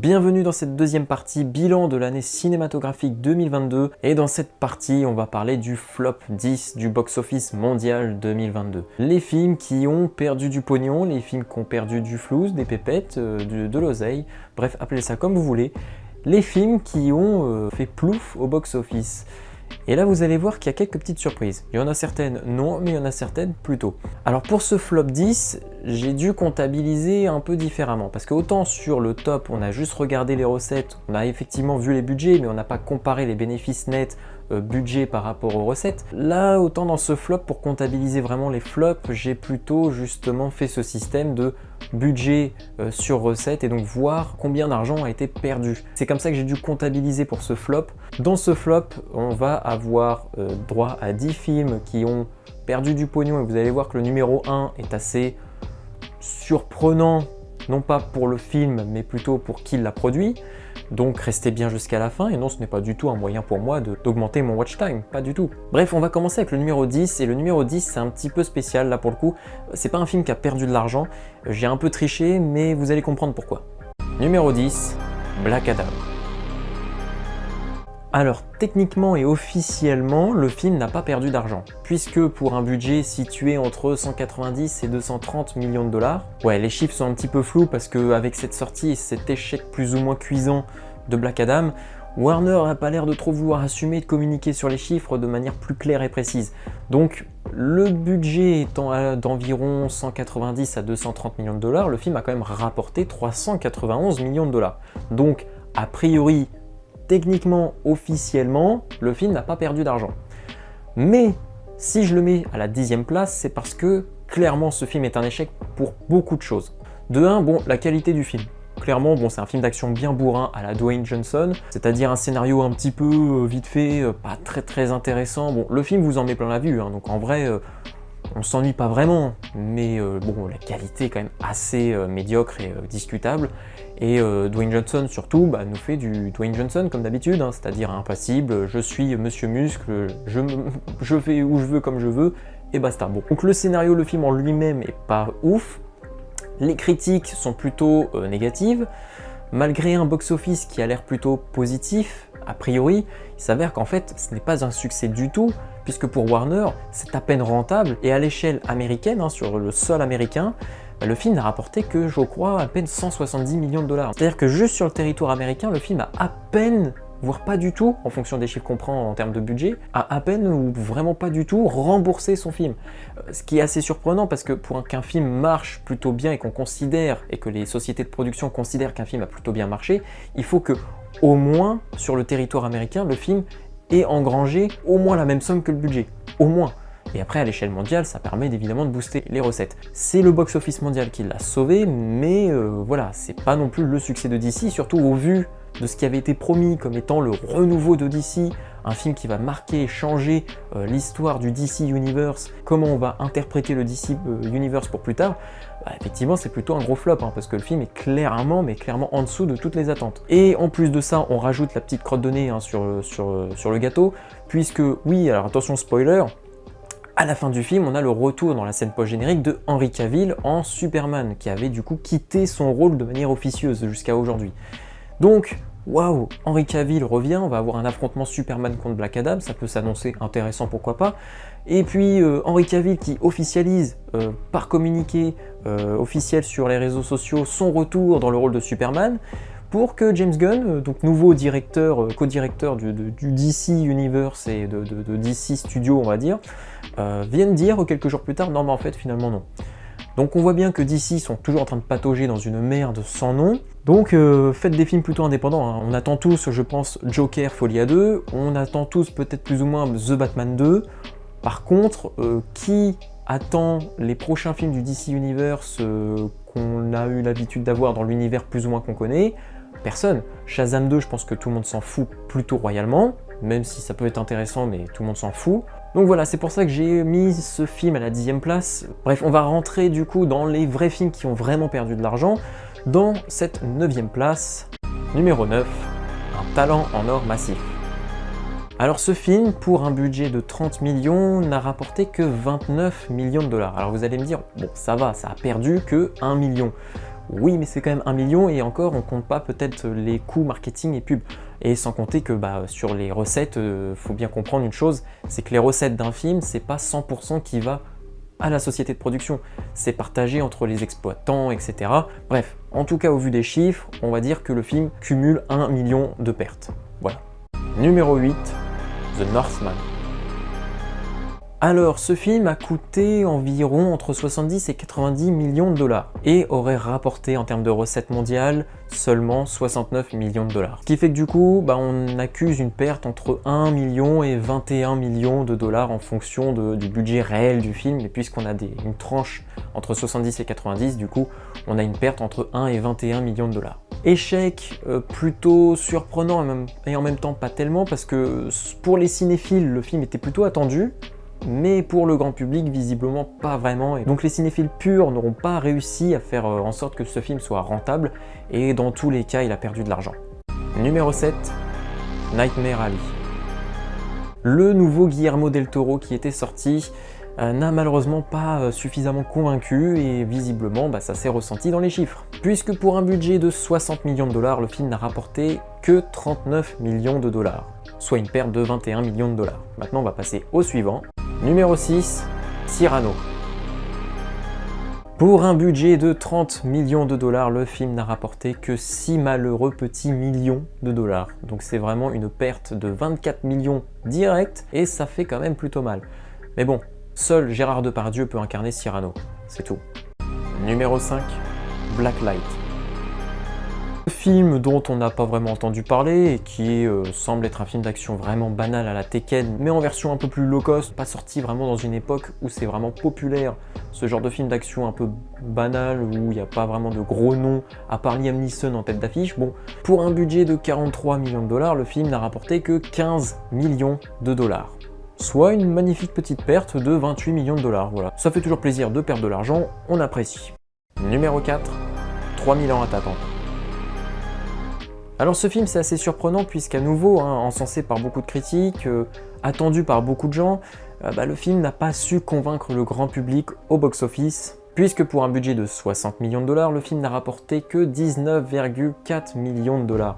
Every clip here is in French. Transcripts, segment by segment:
Bienvenue dans cette deuxième partie bilan de l'année cinématographique 2022 et dans cette partie on va parler du flop 10 du box-office mondial 2022. Les films qui ont perdu du pognon, les films qui ont perdu du flouze, des pépettes, de l'oseille, bref appelez ça comme vous voulez, les films qui ont fait plouf au box-office. Et là vous allez voir qu'il y a quelques petites surprises. Il y en a certaines non, mais il y en a certaines plutôt. Alors pour ce flop 10, j'ai dû comptabiliser un peu différemment. Parce que autant sur le top, on a juste regardé les recettes, on a effectivement vu les budgets, mais on n'a pas comparé les bénéfices nets budget par rapport aux recettes. Là, autant dans ce flop, pour comptabiliser vraiment les flops, j'ai plutôt justement fait ce système de budget sur recette et donc voir combien d'argent a été perdu. C'est comme ça que j'ai dû comptabiliser pour ce flop. Dans ce flop, on va avoir droit à 10 films qui ont perdu du pognon et vous allez voir que le numéro 1 est assez surprenant, non pas pour le film mais plutôt pour qui l'a produit. Donc restez bien jusqu'à la fin, et non, ce n'est pas du tout un moyen pour moi d'augmenter mon watch time, pas du tout. Bref, on va commencer avec le numéro 10, et le numéro 10 c'est un petit peu spécial là pour le coup. C'est pas un film qui a perdu de l'argent, j'ai un peu triché, mais vous allez comprendre pourquoi. Numéro 10, Black Adam. Alors techniquement et officiellement, le film n'a pas perdu d'argent, puisque pour un budget situé entre 190 et 230 millions de dollars, ouais les chiffres sont un petit peu flous parce qu'avec cette sortie et cet échec plus ou moins cuisant de Black Adam, Warner n'a pas l'air de trop vouloir assumer et de communiquer sur les chiffres de manière plus claire et précise. Donc le budget étant d'environ 190 à 230 millions de dollars, le film a quand même rapporté 391 millions de dollars. Donc a priori, techniquement, officiellement, le film n'a pas perdu d'argent. Mais si je le mets à la 10e place, c'est parce que clairement ce film est un échec pour beaucoup de choses. De 1, bon, la qualité du film. Clairement, bon, c'est un film d'action bien bourrin à la Dwayne Johnson, c'est-à-dire un scénario un petit peu vite fait, pas très intéressant. Bon, le film vous en met plein la vue, hein, donc en vrai, on s'ennuie pas vraiment, mais bon, la qualité est quand même assez médiocre et discutable. Et Dwayne Johnson surtout nous fait du Dwayne Johnson comme d'habitude, hein, c'est-à-dire impassible, je suis Monsieur Muscle, je fais où je veux comme je veux, et basta. Bon. Donc le scénario, le film en lui-même est pas ouf, les critiques sont plutôt négatives, malgré un box-office qui a l'air plutôt positif, a priori, il s'avère qu'en fait ce n'est pas un succès du tout, puisque pour Warner, c'est à peine rentable, et à l'échelle américaine, hein, sur le sol américain, le film n'a rapporté que, je crois, à peine 170 millions de dollars. C'est-à-dire que juste sur le territoire américain, le film a à peine, voire pas du tout, en fonction des chiffres qu'on prend en termes de budget, a à peine ou vraiment pas du tout remboursé son film. Ce qui est assez surprenant parce que pour qu'un film marche plutôt bien et qu'on considère, et que les sociétés de production considèrent qu'un film a plutôt bien marché, il faut que, au moins, sur le territoire américain, le film ait engrangé au moins la même somme que le budget. Au moins. Et après, à l'échelle mondiale, ça permet évidemment de booster les recettes. C'est le box-office mondial qui l'a sauvé, mais voilà, c'est pas non plus le succès de DC, surtout au vu de ce qui avait été promis comme étant le renouveau de DC, un film qui va marquer et changer l'histoire du DC Universe, comment on va interpréter le DC Universe pour plus tard. Effectivement, c'est plutôt un gros flop, hein, parce que le film est clairement en dessous de toutes les attentes. Et en plus de ça, on rajoute la petite crotte de nez, hein, sur le gâteau, puisque, oui, alors attention spoiler, à la fin du film, on a le retour dans la scène post-générique de Henry Cavill en Superman, qui avait du coup quitté son rôle de manière officieuse jusqu'à aujourd'hui. Donc, waouh, Henry Cavill revient, on va avoir un affrontement Superman contre Black Adam, ça peut s'annoncer intéressant, pourquoi pas. Et puis Henry Cavill qui officialise par communiqué officiel sur les réseaux sociaux son retour dans le rôle de Superman, pour que James Gunn, donc nouveau directeur, co-directeur du DC Universe et de DC Studio, on va dire, vienne dire quelques jours plus tard, non mais en fait finalement non. Donc on voit bien que DC sont toujours en train de patauger dans une merde sans nom. Donc faites des films plutôt indépendants, hein. On attend tous, je pense, Joker Folie à 2, on attend tous peut-être plus ou moins The Batman 2. Par contre, qui attend les prochains films du DC Universe qu'on a eu l'habitude d'avoir dans l'univers plus ou moins qu'on connaît? Personne. Shazam 2, je pense que tout le monde s'en fout plutôt royalement, même si ça peut être intéressant, mais tout le monde s'en fout. Donc voilà, c'est pour ça que j'ai mis ce film à la 10e place. Bref, on va rentrer du coup dans les vrais films qui ont vraiment perdu de l'argent, dans cette 9e place. Numéro 9, Un talent en or massif. Alors ce film, pour un budget de 30 millions, n'a rapporté que 29 millions de dollars. Alors vous allez me dire, bon ça va, ça a perdu que 1 million. Oui, mais c'est quand même 1 million et encore, on compte pas peut-être les coûts marketing et pub. Et sans compter que sur les recettes, faut bien comprendre une chose, c'est que les recettes d'un film, c'est pas 100% qui va à la société de production. C'est partagé entre les exploitants, etc. Bref, en tout cas au vu des chiffres, on va dire que le film cumule 1 million de pertes. Voilà. Numéro 8, The Northman. Alors, ce film a coûté environ entre 70 et 90 millions de dollars et aurait rapporté en termes de recettes mondiales seulement 69 millions de dollars. Ce qui fait que du coup, on accuse une perte entre 1 million et 21 millions de dollars en fonction du budget réel du film. Et puisqu'on a une tranche entre 70 et 90, du coup, on a une perte entre 1 et 21 millions de dollars. Échec plutôt surprenant et en même temps pas tellement, parce que pour les cinéphiles, le film était plutôt attendu. Mais pour le grand public, visiblement pas vraiment. Et donc les cinéphiles purs n'auront pas réussi à faire en sorte que ce film soit rentable, et dans tous les cas, il a perdu de l'argent. Numéro 7, Nightmare Alley. Le nouveau Guillermo del Toro qui était sorti n'a malheureusement pas suffisamment convaincu, et visiblement ça s'est ressenti dans les chiffres. Puisque pour un budget de 60 millions de dollars, le film n'a rapporté que 39 millions de dollars, soit une perte de 21 millions de dollars. Maintenant on va passer au suivant. Numéro 6, Cyrano. Pour un budget de 30 millions de dollars, le film n'a rapporté que 6 malheureux petits millions de dollars. Donc c'est vraiment une perte de 24 millions directs, et ça fait quand même plutôt mal. Mais bon, seul Gérard Depardieu peut incarner Cyrano, c'est tout. Numéro 5, Blacklight. Film dont on n'a pas vraiment entendu parler et qui semble être un film d'action vraiment banal à la Tekken, mais en version un peu plus low cost, pas sorti vraiment dans une époque où c'est vraiment populaire, ce genre de film d'action un peu banal où il n'y a pas vraiment de gros noms à part Liam Neeson en tête d'affiche. Bon, pour un budget de 43 millions de dollars, le film n'a rapporté que 15 millions de dollars. Soit une magnifique petite perte de 28 millions de dollars, voilà. Ça fait toujours plaisir de perdre de l'argent, on apprécie. Numéro 4, 3000 ans à t'attendre. Alors ce film c'est assez surprenant puisqu'à nouveau, encensé par beaucoup de critiques, attendu par beaucoup de gens, le film n'a pas su convaincre le grand public au box-office, puisque pour un budget de 60 millions de dollars, le film n'a rapporté que 19,4 millions de dollars.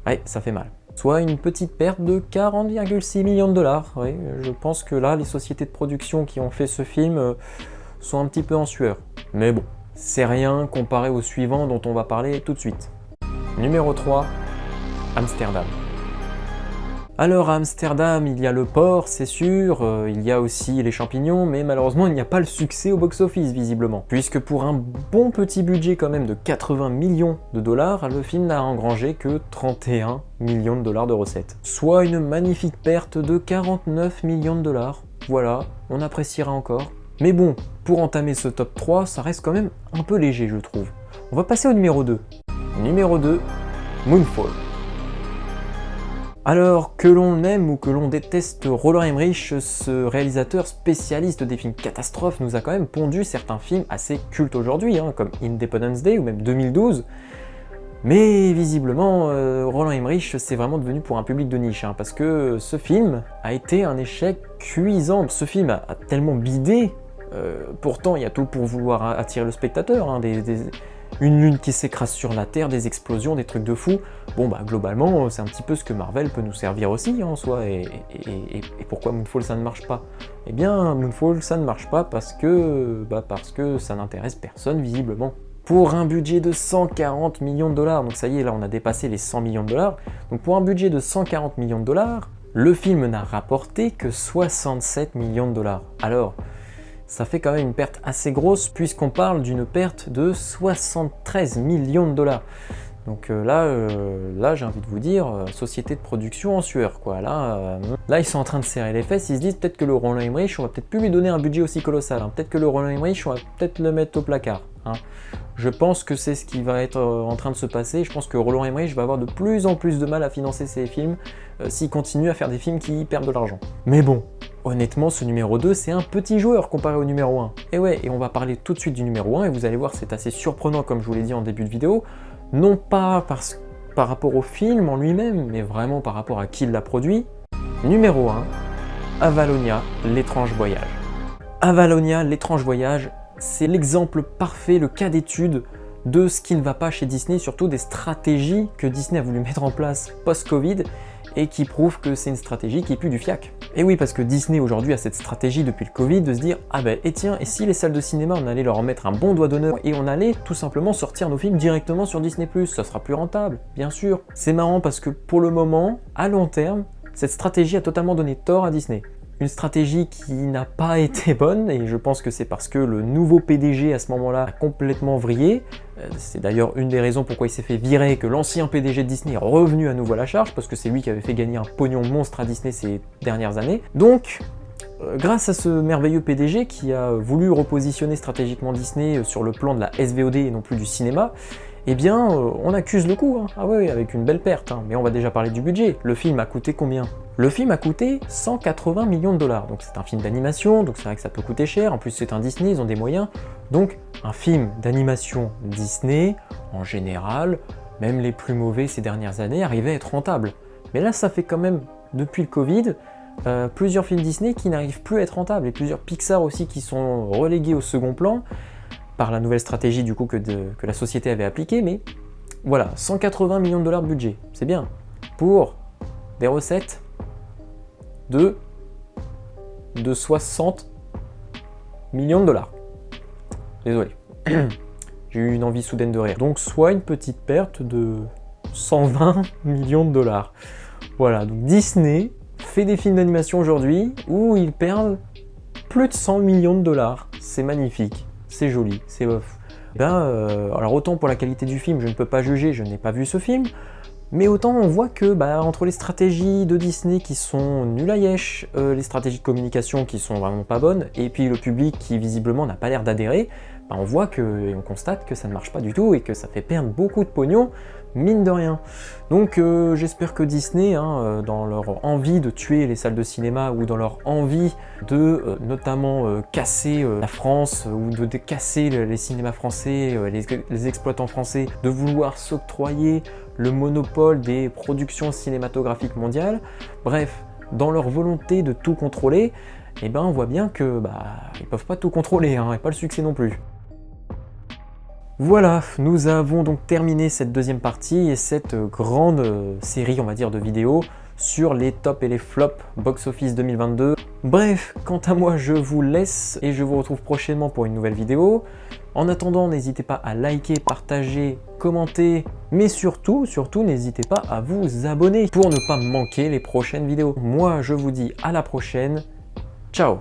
Ouais, ça fait mal. Soit une petite perte de 40,6 millions de dollars. Oui, je pense que là, les sociétés de production qui ont fait ce film sont un petit peu en sueur. Mais bon, c'est rien comparé au suivant dont on va parler tout de suite. Numéro 3, Amsterdam. Alors à Amsterdam, il y a le port, c'est sûr, il y a aussi les champignons, mais malheureusement il n'y a pas le succès au box-office visiblement. Puisque pour un bon petit budget quand même de 80 millions de dollars, le film n'a engrangé que 31 millions de dollars de recettes. Soit une magnifique perte de 49 millions de dollars. Voilà, on appréciera encore. Mais bon, pour entamer ce top 3, ça reste quand même un peu léger je trouve. On va passer au numéro 2. Numéro 2, Moonfall. Alors que l'on aime ou que l'on déteste Roland Emmerich, ce réalisateur spécialiste des films catastrophes nous a quand même pondu certains films assez cultes aujourd'hui, comme Independence Day ou même 2012. Mais visiblement, Roland Emmerich c'est vraiment devenu pour un public de niche, parce que ce film a été un échec cuisant. Ce film a tellement bidé, pourtant il y a tout pour vouloir attirer le spectateur, une lune qui s'écrase sur la Terre, des explosions, des trucs de fou. Bon globalement, c'est un petit peu ce que Marvel peut nous servir aussi en soi. Et pourquoi Moonfall ça ne marche pas? Eh bien, Moonfall ça ne marche pas parce que ça n'intéresse personne visiblement. Pour un budget de 140 millions de dollars, donc ça y est, là on a dépassé les 100 millions de dollars. Donc pour un budget de 140 millions de dollars, le film n'a rapporté que 67 millions de dollars. Alors, ça fait quand même une perte assez grosse puisqu'on parle d'une perte de 73 millions de dollars. Donc là j'ai envie de vous dire, société de production en sueur quoi. Là ils sont en train de serrer les fesses, ils se disent peut-être que le Roland Emmerich, on va peut-être plus lui donner un budget aussi colossal. Peut-être que le Roland Emmerich, on va peut-être le mettre au placard. Je pense que c'est ce qui va être en train de se passer. Je pense que Roland Emmerich va avoir de plus en plus de mal à financer ses films s'il continue à faire des films qui perdent de l'argent. Mais bon, honnêtement, ce numéro 2, c'est un petit joueur comparé au numéro 1. Et ouais, et on va parler tout de suite du numéro 1, et vous allez voir, c'est assez surprenant comme je vous l'ai dit en début de vidéo, non pas par rapport au film en lui-même, mais vraiment par rapport à qui l'a produit. Numéro 1, Avalonia, l'étrange voyage. Avalonia, l'étrange voyage, c'est l'exemple parfait, le cas d'étude de ce qui ne va pas chez Disney, surtout des stratégies que Disney a voulu mettre en place post-Covid et qui prouvent que c'est une stratégie qui pue du fiac. Et oui, parce que Disney aujourd'hui a cette stratégie depuis le Covid de se dire « Ah ben, et tiens, et si les salles de cinéma, on allait leur en mettre un bon doigt d'honneur et on allait tout simplement sortir nos films directement sur Disney+, ça sera plus rentable, bien sûr. » C'est marrant parce que pour le moment, à long terme, cette stratégie a totalement donné tort à Disney. Une stratégie qui n'a pas été bonne, et je pense que c'est parce que le nouveau PDG à ce moment-là a complètement vrillé. C'est d'ailleurs une des raisons pourquoi il s'est fait virer, que l'ancien PDG de Disney est revenu à nouveau à la charge, parce que c'est lui qui avait fait gagner un pognon monstre à Disney ces dernières années. Donc, grâce à ce merveilleux PDG qui a voulu repositionner stratégiquement Disney sur le plan de la SVOD et non plus du cinéma, eh bien, on accuse le coup, hein. Ah ouais, avec une belle perte, hein. Mais on va déjà parler du budget. Le film a coûté combien? Le film a coûté 180 millions de dollars, donc c'est un film d'animation, donc c'est vrai que ça peut coûter cher, en plus c'est un Disney, ils ont des moyens. Donc un film d'animation Disney, en général, même les plus mauvais ces dernières années, arrivaient à être rentables. Mais là, ça fait quand même, depuis le Covid, plusieurs films Disney qui n'arrivent plus à être rentables, et plusieurs Pixar aussi qui sont relégués au second plan, par la nouvelle stratégie du coup que la société avait appliquée, mais voilà, 180 millions de dollars de budget, c'est bien, pour des recettes de 60 millions de dollars. Désolé, j'ai eu une envie soudaine de rire. Donc soit une petite perte de 120 millions de dollars. Voilà, donc Disney fait des films d'animation aujourd'hui où ils perdent plus de 100 millions de dollars. C'est magnifique. C'est joli, c'est off. Alors autant pour la qualité du film, je ne peux pas juger, je n'ai pas vu ce film, mais autant on voit que entre les stratégies de Disney qui sont nulles à yesh, les stratégies de communication qui sont vraiment pas bonnes, et puis le public qui visiblement n'a pas l'air d'adhérer, on voit que, et on constate que ça ne marche pas du tout et que ça fait perdre beaucoup de pognon, mine de rien. Donc j'espère que Disney, dans leur envie de tuer les salles de cinéma ou dans leur envie de notamment casser la France ou de casser les cinémas français, les exploitants français, de vouloir s'octroyer le monopole des productions cinématographiques mondiales, bref, dans leur volonté de tout contrôler, on voit bien que ils peuvent pas tout contrôler, et pas le succès non plus. Voilà, nous avons donc terminé cette deuxième partie et cette grande série, on va dire, de vidéos sur les tops et les flops box-office 2022. Bref, quant à moi, je vous laisse et je vous retrouve prochainement pour une nouvelle vidéo. En attendant, n'hésitez pas à liker, partager, commenter, mais surtout, n'hésitez pas à vous abonner pour ne pas manquer les prochaines vidéos. Moi, je vous dis à la prochaine. Ciao!